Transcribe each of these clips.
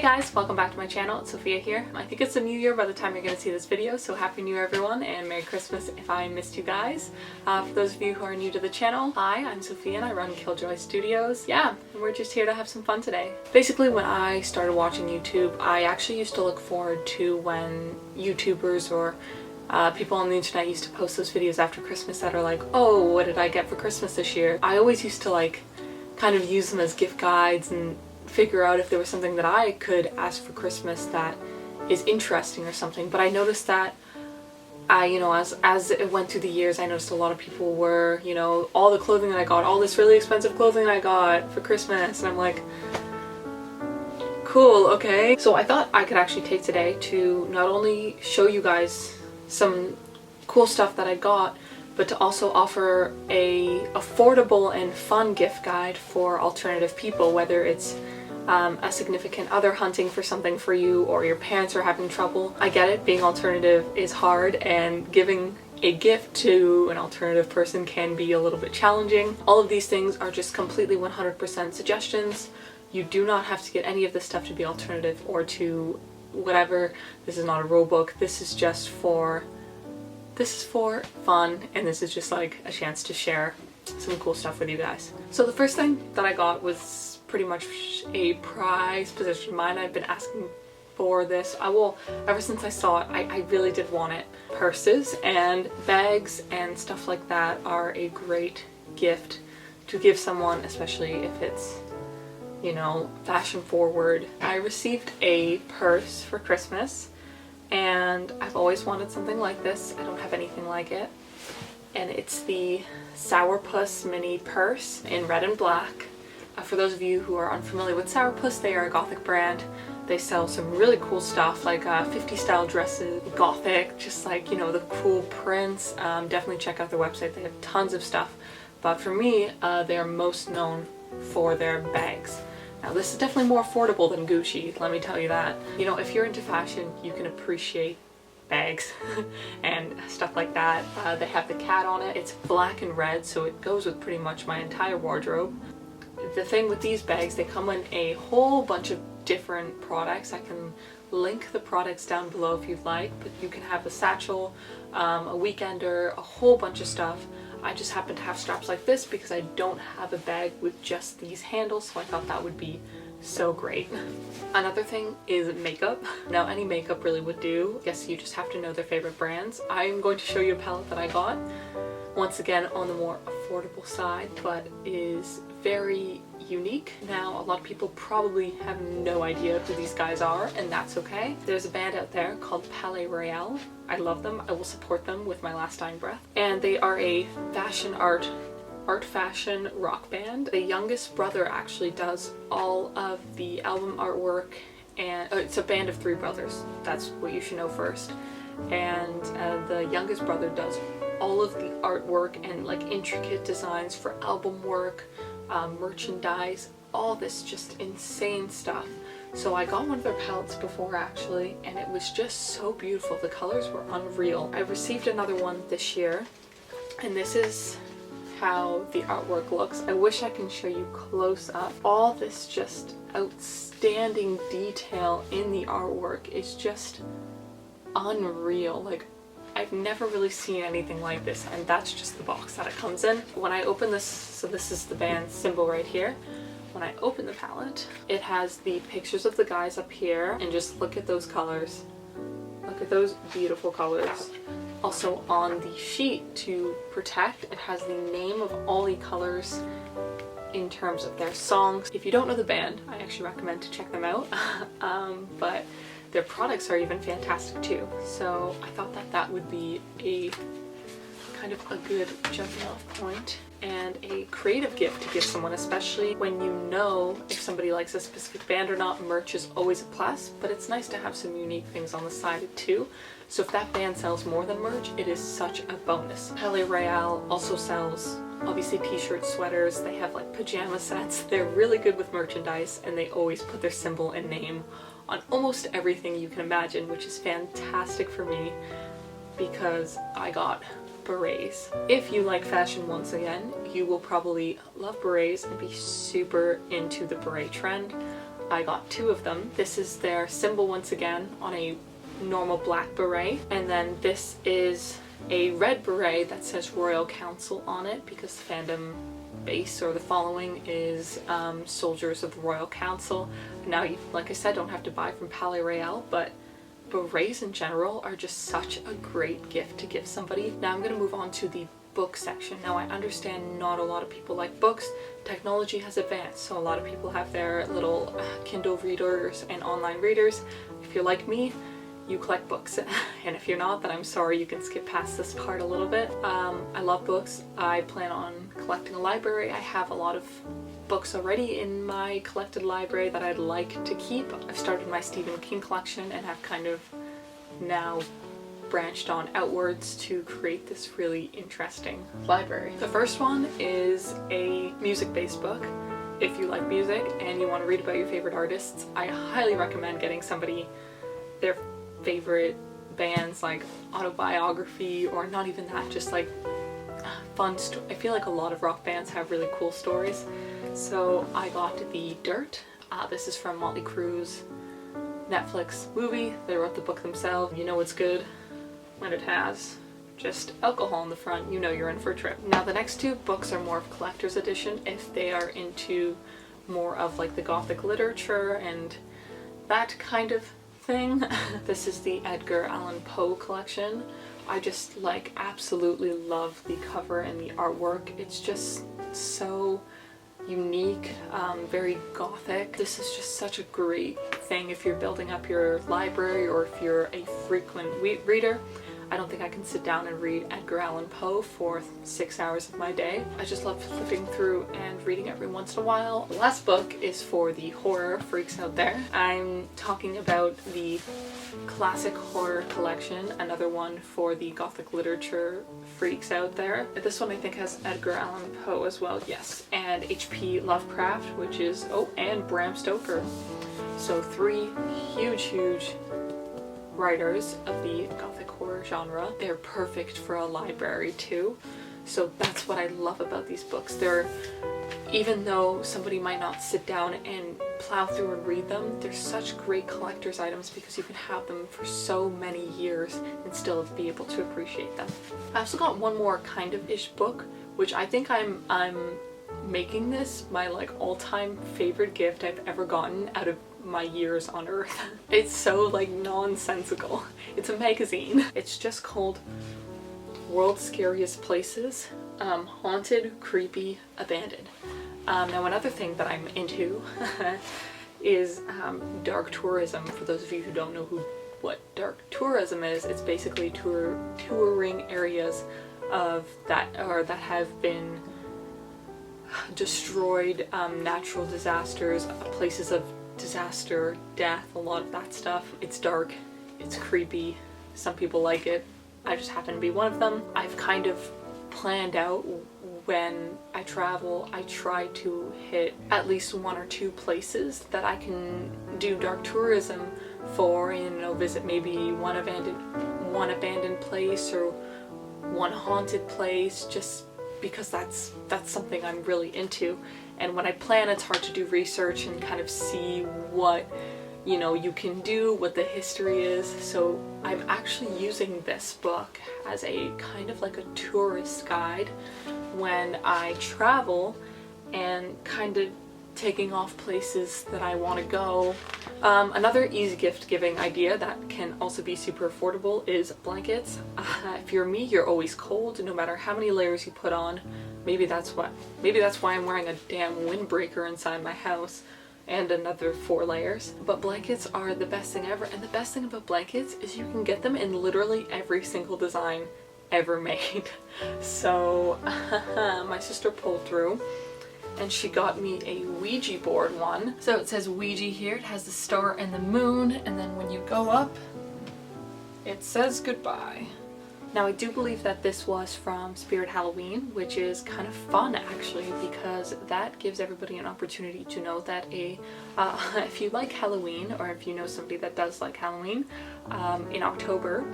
Hey guys, welcome back to my channel. It's Sophia here. I think it's a new year by the time you're going to see this video, so Happy New Year everyone and Merry Christmas if I missed you guys. For those of you who are new to the channel, hi, I'm Sophia and I run Killjoy Studios. Yeah, and we're just here to have some fun today. Basically, when I started watching YouTube, I actually used to look forward to when YouTubers or people on the internet used to post those videos after Christmas that are like, oh, what did I get for Christmas this year? I always used to kind of use them as gift guides and figure out if there was something that I could ask for Christmas that is interesting or something. But I noticed that as it went through the years, I noticed a lot of people were, all the clothing that I got, all this really expensive clothing I got for Christmas, and I'm like, cool, okay. So I thought I could actually take today to not only show you guys some cool stuff that I got, but to also offer a affordable and fun gift guide for alternative people, whether it's a significant other hunting for something for you or your parents are having trouble. I get it, being alternative is hard and giving a gift to an alternative person can be a little bit challenging. All of these things are just completely 100% suggestions. You do not have to get any of this stuff to be alternative or to whatever. This is not a rule book. This is just for fun, and this is just like a chance to share some cool stuff with you guys. So the first thing that I got was pretty much a prized possession of mine. I've been asking for this. Ever since I saw it, I really did want it. Purses and bags and stuff like that are a great gift to give someone, especially if it's, fashion forward. I received a purse for Christmas and I've always wanted something like this. I don't have anything like it. And it's the Sourpuss mini purse in red and black. For those of you who are unfamiliar with Sourpuss, they are a Gothic brand. They sell some really cool stuff like 50 style dresses, Gothic, just like, the cool prints. Definitely check out their website. They have tons of stuff. But for me, they are most known for their bags. Now this is definitely more affordable than Gucci, let me tell you that. If you're into fashion, you can appreciate bags and stuff like that. They have the cat on it. It's black and red, so it goes with pretty much my entire wardrobe. The thing with these bags, they come in a whole bunch of different products. I can link the products down below if you'd like, but you can have a satchel, a weekender, a whole bunch of stuff. I just happen to have straps like this because I don't have a bag with just these handles, so I thought that would be so great. Another thing is makeup. Now any makeup really would do. I guess you just have to know their favorite brands. I'm going to show you a palette that I got. Once again, on the more affordable side, but is very unique. Now, a lot of people probably have no idea who these guys are, and that's okay. There's a band out there called Palais Royale. I love them. I will support them with my last dying breath. And they are a fashion rock band. The youngest brother actually does all of the album artwork, and it's a band of 3 brothers. That's what you should know first. And the youngest brother does all of the artwork and intricate designs for album work, merchandise, all this just insane stuff. So I got one of their palettes before actually, and it was just so beautiful. The colors were unreal. I received another one this year, and this is how the artwork looks. I wish I can show you close up. All this just outstanding detail in the artwork is just unreal. I've never really seen anything like this, and that's just the box that it comes in. When I open this, so this is the band symbol right here. When I open the palette, it has the pictures of the guys up here, and just look at those colors. Look at those beautiful colors. Also on the sheet to protect, it has the name of all the colors in terms of their songs. If you don't know the band, I actually recommend to check them out. But their products are even fantastic too. So I thought that would be a kind of a good jumping off point and a creative gift to give someone, especially when you know if somebody likes a specific band or not. Merch is always a plus, but it's nice to have some unique things on the side too. So if that band sells more than merch, it is such a bonus. Palais Royale also sells obviously t-shirts, sweaters. They have pajama sets. They're really good with merchandise, and they always put their symbol and name on almost everything you can imagine, which is fantastic for me because I got berets. If you like fashion, once again, you will probably love berets and be super into the beret trend. I got 2 of them. This is their symbol once again on a normal black beret, and then this is a red beret that says Royal Council on it because the fandom base or the following is soldiers of the Royal Council. Now you, like I said, don't have to buy from Palais Royal, but berets in general are just such a great gift to give somebody. Now I'm going to move on to the book section. Now I understand not a lot of people like books. Technology has advanced, so a lot of people have their little Kindle readers and online readers. If you're like me, you collect books, and if you're not, then I'm sorry, you can skip past this part a little bit. I love books. I plan on collecting a library. I have a lot of books already in my collected library that I'd like to keep. I've started my Stephen King collection and have kind of now branched on outwards to create this really interesting library. The first one is a music-based book. If you like music and you want to read about your favorite artists, I highly recommend getting somebody their favorite bands, like autobiography, or not even that, just like fun I feel like a lot of rock bands have really cool stories. So I got The Dirt. This is from Motley Crue's Netflix movie. They wrote the book themselves. You know it's good when it has just alcohol in the front, you know you're in for a trip. Now the next 2 books are more of collector's edition if they are into more of like the Gothic literature and that kind of thing. This is the Edgar Allan Poe collection. I just like absolutely love the cover and the artwork. It's just so unique, very gothic. This is just such a great thing if you're building up your library or if you're a frequent reader. I don't think I can sit down and read Edgar Allan Poe for 6 hours of my day. I just love flipping through and reading every once in a while. The last book is for the horror freaks out there. I'm talking about the classic horror collection, another one for the Gothic literature freaks out there. This one I think has Edgar Allan Poe as well, yes, and H.P. Lovecraft, which is, oh, and Bram Stoker. So 3 huge writers of the Gothic horror genre. They're perfect for a library too. So that's what I love about these books. Even though somebody might not sit down and plow through and read them, they're such great collector's items because you can have them for so many years and still be able to appreciate them. I also got one more kind of ish book, which I think I'm making this my like all-time favorite gift I've ever gotten out of my years on earth. It's so like nonsensical. It's a magazine. It's just called World's Scariest Places, Haunted, Creepy, Abandoned. Now another thing that I'm into is dark tourism. For those of you who don't know what dark tourism is, it's basically touring areas of that have been destroyed, natural disasters, places of disaster, death, a lot of that stuff. It's dark, it's creepy, some people like it. I just happen to be one of them. I've kind of planned out when I travel, I try to hit at least 1 or 2 places that I can do dark tourism for, you know, visit maybe one abandoned place or one haunted place, just because that's something I'm really into. And when I plan, it's hard to do research and kind of see what, you know, you can do, what the history is. So I'm actually using this book as a kind of like a tourist guide when I travel and kind of taking off places that I want to go. Another easy gift giving idea that can also be super affordable is blankets. If you're me, you're always cold no matter how many layers you put on. Maybe that's why I'm wearing a damn windbreaker inside my house and another 4 layers. But blankets are the best thing ever, and the best thing about blankets is you can get them in literally every single design ever made. So my sister pulled through and she got me a Ouija board one. So it says Ouija here, it has the star and the moon, and then when you go up, it says goodbye. Now I do believe that this was from Spirit Halloween, which is kind of fun actually, because that gives everybody an opportunity to know that if you like Halloween, or if you know somebody that does like Halloween, in October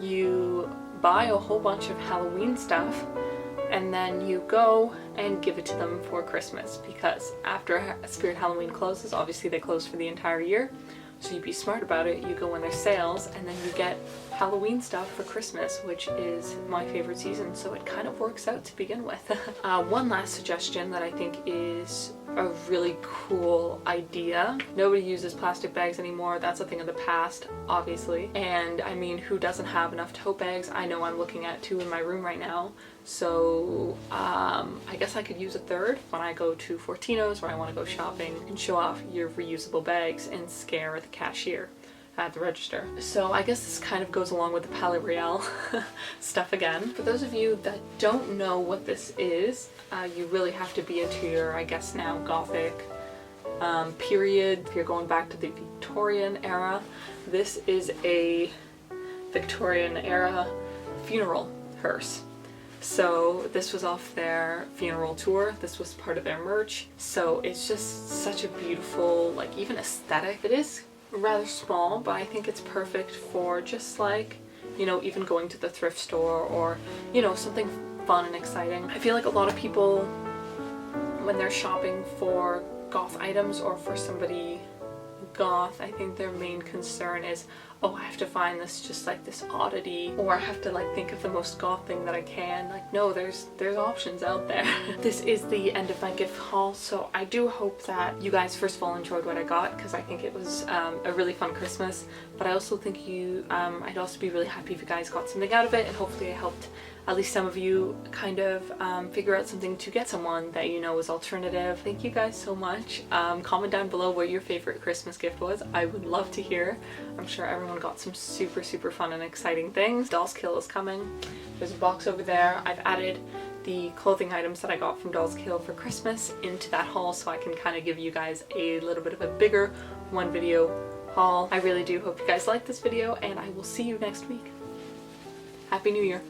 you buy a whole bunch of Halloween stuff and then you go and give it to them for Christmas, because after Spirit Halloween closes, obviously they close for the entire year, so you be smart about it. You go when there's sales, and then you get Halloween stuff for Christmas, which is my favorite season, so it kind of works out to begin with. One last suggestion that I think is a really cool idea. Nobody uses plastic bags anymore. That's a thing of the past, obviously. And I mean, who doesn't have enough tote bags? I know I'm looking at 2 in my room right now. So I guess I could use a third when I go to Fortino's, where I want to go shopping, and show off your reusable bags and scare the cashier at the register. So I guess this kind of goes along with the Palais Royale stuff again. For those of you that don't know what this is, you really have to be into your, I guess now, Gothic period. If you're going back to the Victorian era, this is a Victorian era funeral hearse. So this was off their funeral tour. This was part of their merch. So it's just such a beautiful, like, even aesthetic. It is rather small, but I think it's perfect for just like, you know, even going to the thrift store, or, you know, something fun and exciting. I feel like a lot of people, when they're shopping for goth items or for somebody goth, I think their main concern is, oh, I have to find this just like this oddity, or I have to like think of the most goth thing that I can. Like, no, there's options out there. This is the end of my gift haul, so I do hope that you guys first of all enjoyed what I got, because I think it was a really fun Christmas, but I also think I'd also be really happy if you guys got something out of it, and hopefully I helped at least some of you kind of figure out something to get someone that you know is alternative. Thank you guys so much. Comment down below what your favorite Christmas gift was. I would love to hear. I'm sure everyone got some super fun and exciting things. Dollskill is coming. There's a box over there. I've added the clothing items that I got from Dollskill for Christmas into that haul, so I can kind of give you guys a little bit of a bigger one video haul. I really do hope you guys like this video, and I will see you next week. Happy New Year.